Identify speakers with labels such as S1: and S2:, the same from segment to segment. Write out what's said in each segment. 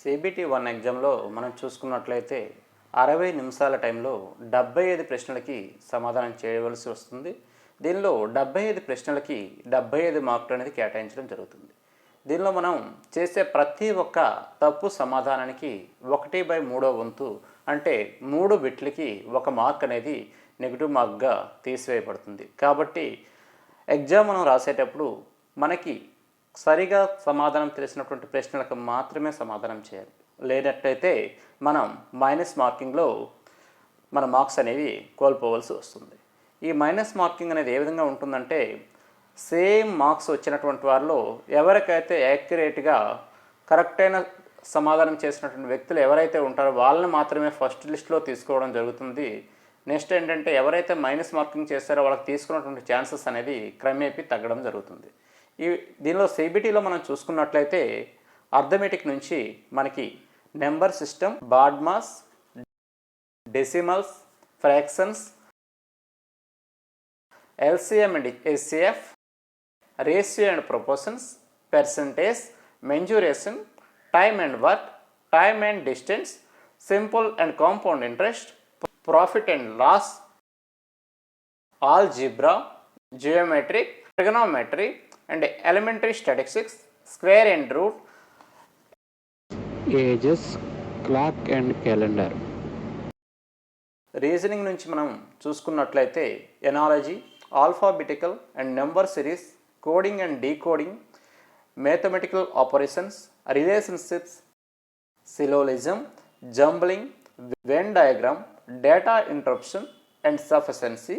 S1: CBT 1 ఎగ్జామ్లో మనం చూసుకున్నట్లయితే 60 నిమిషాల టైంలో 75 ప్రశ్నలకి సమాధానం చేయవలసి వస్తుంది. దీనిలో 75 ప్రశ్నలకి 75 మార్కులు అనేది కేటాయించడం జరుగుతుంది. దీనిలో మనం చేసే ప్రతి ఒక్క తప్పు సమాధానానికి 1/3 వంతు అంటే 3 బిట్లకి 1 మార్క్ అనేది నెగిటివ్ మార్క్గా తీసివేయబడుతుంది. కాబట్టి ఎగ్జామ్ మనం రాసేటప్పుడు మనకి సరిగా సమాధానం తెలిసినటువంటి ప్రశ్నలకు మాత్రమే సమాధానం చేయాలి. లేనట్టయితే మనం మైనస్ మార్కింగ్లో మన మార్క్స్ అనేవి కోల్పోవలసి వస్తుంది. ఈ మైనస్ మార్కింగ్ అనేది ఏ విధంగా ఉంటుందంటే, సేమ్ మార్క్స్ వచ్చినటువంటి వారిలో ఎవరికైతే యాక్యురేట్గా కరెక్ట్ అయిన సమాధానం చేసినటువంటి వ్యక్తులు ఎవరైతే ఉంటారో వాళ్ళని మాత్రమే ఫస్ట్ లిస్ట్లో తీసుకోవడం జరుగుతుంది. నెక్స్ట్ ఏంటంటే, ఎవరైతే మైనస్ మార్కింగ్ చేస్తారో వాళ్ళకి తీసుకున్నటువంటి ఛాన్సెస్ అనేది క్రమేపీ తగ్గడం జరుగుతుంది. దీనిలో సిబిటీలో మనం చూసుకున్నట్లయితే అర్థమెటిక్ నుంచి మనకి number system, BODMAS, decimals, fractions, LCM and HCF, ratio and proportions, percentage, mensuration, time and work, time and distance, simple and compound interest, profit and loss, algebra, geometric, trigonometry and elementary statistics, square and root, ages, clock and calendar. Reasoning నుంచి మనం చూసుకున్నట్లయితే analogy, alphabetical and number series, coding and decoding, mathematical operations, relationships, syllogism, jumbling, Venn diagram, data interruption and sufficiency,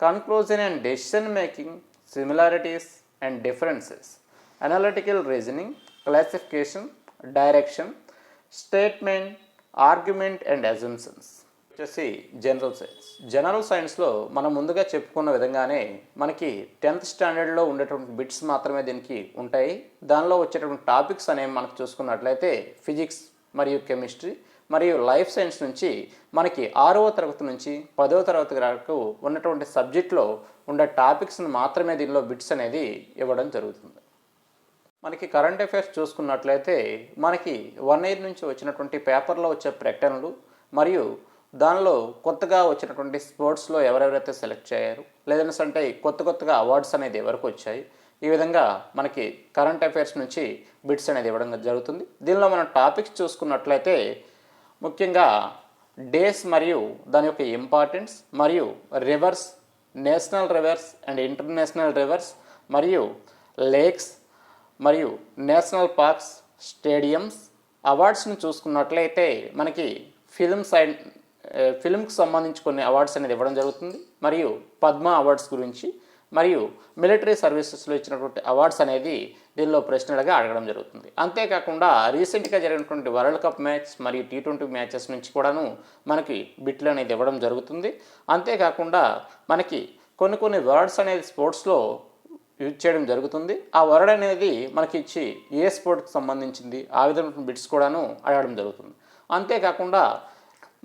S1: conclusion and decision making, similarities and differences, analytical reasoning, classification, direction, statement, argument and assumptions. వచ్చేసి general సైన్స్లో మనం ముందుగా చెప్పుకున్న విధంగానే మనకి 10th స్టాండర్డ్లో ఉండేటువంటి bits మాత్రమే దీనికి ఉంటాయి. దానిలో వచ్చేటువంటి టాపిక్స్ అనేవి మనకు చూసుకున్నట్లయితే ఫిజిక్స్ మరియు కెమిస్ట్రీ మరియు లైఫ్ సైన్స్ నుంచి మనకి 6వ తరగతి నుంచి 10వ తరగతి వరకు ఉన్నటువంటి సబ్జెక్ట్లో ఉండే టాపిక్స్ని మాత్రమే దీనిలో బిట్స్ అనేది ఇవ్వడం జరుగుతుంది. మనకి కరెంట్ అఫైర్స్ చూసుకున్నట్లయితే మనకి 1 ఇయర్ నుంచి వచ్చినటువంటి పేపర్లో వచ్చే ప్రకటనలు మరియు దానిలో కొత్తగా వచ్చినటువంటి స్పోర్ట్స్లో ఎవరెవరైతే సెలెక్ట్ అయ్యారు, లేదంటే కొత్తగా అవార్డ్స్ అనేది ఎవరికి వచ్చాయి, ఈ విధంగా మనకి కరెంట్ అఫైర్స్ నుంచి బిట్స్ అనేది ఇవ్వడం జరుగుతుంది. దీనిలో మనం టాపిక్స్ చూసుకున్నట్లయితే ముఖ్యంగా డేస్ మరియు దాని యొక్క ఇంపార్టెన్స్ మరియు reverse, national reverse and international reverse మరియు లేక్స్ మరియు నేషనల్ పార్క్స్, స్టేడియంస్, అవార్డ్స్ని చూసుకున్నట్లయితే మనకి ఫిల్మ్కి సంబంధించి కొన్ని అవార్డ్స్ అనేది ఇవ్వడం జరుగుతుంది. మరియు పద్మ అవార్డ్స్ గురించి మరియు మిలిటరీ సర్వీసెస్లో ఇచ్చినటువంటి అవార్డ్స్ అనేది దీనిలో ప్రశ్నలుగా అడగడం జరుగుతుంది. అంతేకాకుండా రీసెంట్గా జరిగినటువంటి వరల్డ్ కప్ మ్యాచ్ మరియు T20 మ్యాచెస్ నుంచి కూడాను మనకి బిట్లు అనేది ఇవ్వడం జరుగుతుంది. అంతేకాకుండా మనకి కొన్ని వర్డ్స్ అనేది స్పోర్ట్స్లో యూజ్ చేయడం జరుగుతుంది. ఆ వర్డ్ అనేది మనకి ఇచ్చి ఏ స్పోర్ట్కి సంబంధించింది ఆ విధమైన బిట్స్ కూడాను అడగడం జరుగుతుంది. అంతేకాకుండా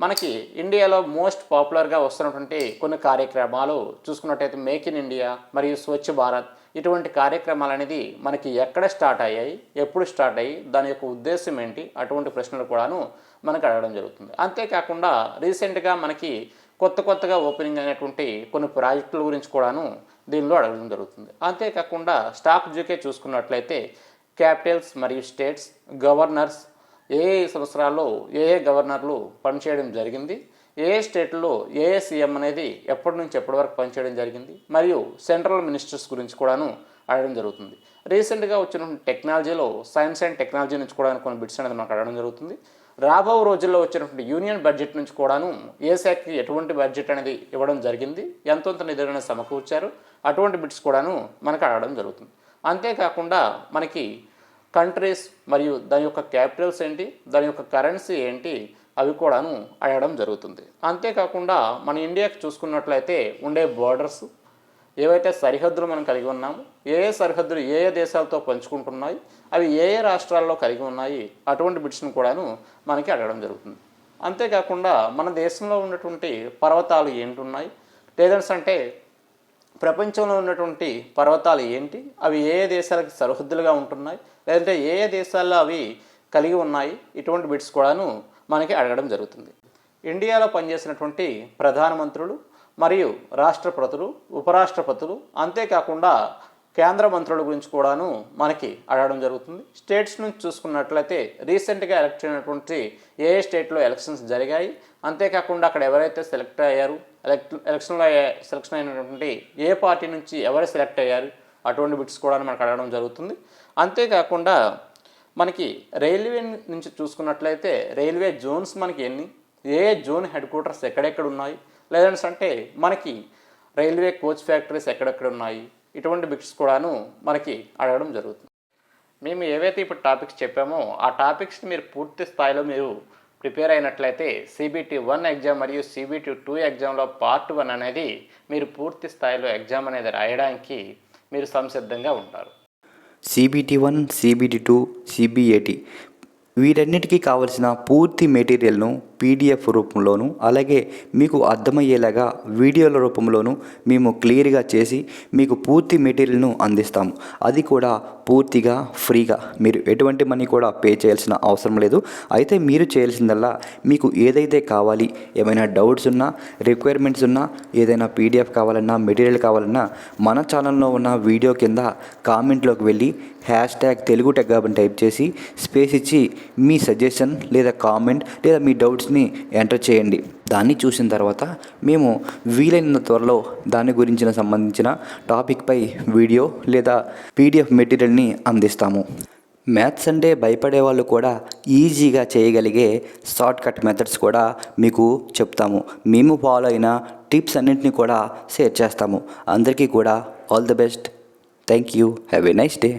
S1: మనకి ఇండియాలో మోస్ట్ పాపులర్గా వస్తున్నటువంటి కొన్ని కార్యక్రమాలు చూసుకున్నట్టయితే మేక్ ఇన్ ఇండియా మరియు స్వచ్ఛ భారత్, ఇటువంటి కార్యక్రమాలు అనేది మనకి ఎక్కడ స్టార్ట్ అయ్యాయి, ఎప్పుడు స్టార్ట్ అయ్యి, దాని యొక్క ఉద్దేశం ఏంటి, అటువంటి ప్రశ్నలు కూడాను మనకు అడగడం జరుగుతుంది. అంతేకాకుండా రీసెంట్గా మనకి కొత్తగా ఓపెనింగ్ అయినటువంటి కొన్ని ప్రాజెక్టుల గురించి కూడాను దీనిలో అడగడం జరుగుతుంది. అంతేకాకుండా స్టాక్ జీకే చూసుకున్నట్లయితే క్యాపిటల్స్ మరియు స్టేట్స్, గవర్నర్స్, ఏ సంవత్సరాల్లో ఏ గవర్నర్లు పనిచేయడం జరిగింది, ఏ స్టేట్లో ఏ సీఎం అనేది ఎప్పటి నుంచి ఎప్పటి వరకు పనిచేయడం జరిగింది, మరియు సెంట్రల్ మినిస్టర్స్ గురించి కూడాను అడగడం జరుగుతుంది. రీసెంట్గా వచ్చిన టెక్నాలజీలో సైన్స్ అండ్ టెక్నాలజీ నుంచి కూడా కొన్ని బిట్స్ అనేది మనకు అడగడం జరుగుతుంది. రాబో రోజుల్లో వచ్చినటువంటి యూనియన్ బడ్జెట్ నుంచి కూడాను ఏ శాఖకి ఎటువంటి బడ్జెట్ అనేది ఇవ్వడం జరిగింది, ఎంతొంత నిధులను సమకూర్చారు, అటువంటి బిట్స్ కూడాను మనకు అడగడం జరుగుతుంది. అంతేకాకుండా మనకి కంట్రీస్ మరియు దాని యొక్క క్యాపిటల్స్ ఏంటి, దాని యొక్క కరెన్సీ ఏంటి, అవి కూడాను అడగడం జరుగుతుంది. అంతేకాకుండా మన ఇండియాకి చూసుకున్నట్లయితే ఉండే బోర్డర్స్, ఏవైతే సరిహద్దులు మనం కలిగి ఉన్నామో, ఏ సరిహద్దులు ఏ దేశాలతో పంచుకుంటున్నాయి, అవి ఏ రాష్ట్రాల్లో కలిగి ఉన్నాయి, అటువంటి బిట్స్ని కూడాను మనకి అడగడం జరుగుతుంది. అంతేకాకుండా మన దేశంలో ఉన్నటువంటి పర్వతాలు ఏంటున్నాయి, లేదంటే ప్రపంచంలో ఉన్నటువంటి పర్వతాలు ఏంటి, అవి ఏ దేశాలకు సరిహద్దులుగా ఉంటున్నాయి, లేదంటే ఏ దేశాల్లో అవి కలిగి ఉన్నాయి. ఇటువంటి బిట్స్ కూడాను మనకి అడగడం జరుగుతుంది. ఇండియాలో పనిచేసినటువంటి ప్రధానమంత్రులు మరియు రాష్ట్రపతులు, ఉపరాష్ట్రపతులు, అంతేకాకుండా కేంద్ర మంత్రుల గురించి కూడాను మనకి అడగడం జరుగుతుంది. స్టేట్స్ నుంచి చూసుకున్నట్లయితే రీసెంట్గా ఎలక్ట్ అయినటువంటి ఏ స్టేట్లో ఎలక్షన్స్ జరిగాయి, అంతేకాకుండా అక్కడ ఎవరైతే సెలెక్ట్ అయ్యారు, ఎలక్షన్లో సెలెక్షన్ అయినటువంటి ఏ పార్టీ నుంచి ఎవరు సెలెక్ట్ అయ్యారు, అటువంటి బిట్స్ కూడా మనకు అడగడం జరుగుతుంది. అంతేకాకుండా మనకి రైల్వే నుంచి చూసుకున్నట్లయితే రైల్వే జోన్స్ మనకి ఎన్ని, ఏ జోన్ హెడ్ క్వార్టర్స్ ఎక్కడెక్కడ ఉన్నాయి, లేదంటే మనకి రైల్వే కోచ్ ఫ్యాక్టరీస్ ఎక్కడెక్కడ ఉన్నాయి, ఇటువంటి బిట్స్ కూడాను మనకి అడగడం జరుగుతుంది. మేము ఏవైతే ఇప్పుడు టాపిక్స్ చెప్పామో ఆ టాపిక్స్ని మీరు పూర్తి స్థాయిలో మీరు ప్రిపేర్ అయినట్లయితే CBT 1 ఎగ్జామ్ మరియు CBT 2 ఎగ్జామ్లో పార్ట్ 1 అనేది మీరు పూర్తి స్థాయిలో ఎగ్జామ్ అనేది రాయడానికి మీరు సంసిద్ధంగా ఉంటారు.
S2: CBT 1, CBT 2, CBAT వీటన్నిటికీ కావలసిన పూర్తి మెటీరియల్ను PDF రూపంలోను అలాగే మీకు అర్థమయ్యేలాగా వీడియోల రూపంలోను మేము క్లియర్గా చేసి మీకు పూర్తి మెటీరియల్ను అందిస్తాము. అది కూడా పూర్తిగా ఫ్రీగా, మీరు ఎటువంటి మనీ కూడా పే చేయాల్సిన అవసరం లేదు. అయితే మీరు చేయాల్సిందల్లా మీకు ఏదైతే కావాలి, ఏమైనా డౌట్స్ ఉన్నా, రిక్వైర్మెంట్స్ ఉన్నా, ఏదైనా PDF కావాలన్నా, మెటీరియల్ కావాలన్నా మన ఛానల్లో ఉన్న వీడియో కింద కామెంట్లోకి వెళ్ళి #తెలుగుటెక్ అని టైప్ చేసి స్పేస్ ఇచ్చి మీ సజెషన్ లేదా కామెంట్ లేదా మీ డౌట్స్ని ఎంటర్ చేయండి. దాన్ని చూసిన తర్వాత మేము వీలైనంత త్వరలో దాని గురించిన సంబంధించిన టాపిక్పై వీడియో లేదా PDF మెటీరియల్ని అందిస్తాము. మ్యాథ్స్ అంటే భయపడే వాళ్ళు కూడా ఈజీగా చేయగలిగే షార్ట్కట్ మెథడ్స్ కూడా మీకు చెప్తాము. మేము ఫాలో అయిన టిప్స్ అన్నింటినీ కూడా షేర్ చేస్తాము. అందరికీ కూడా all the best. Thank you. Have a nice day.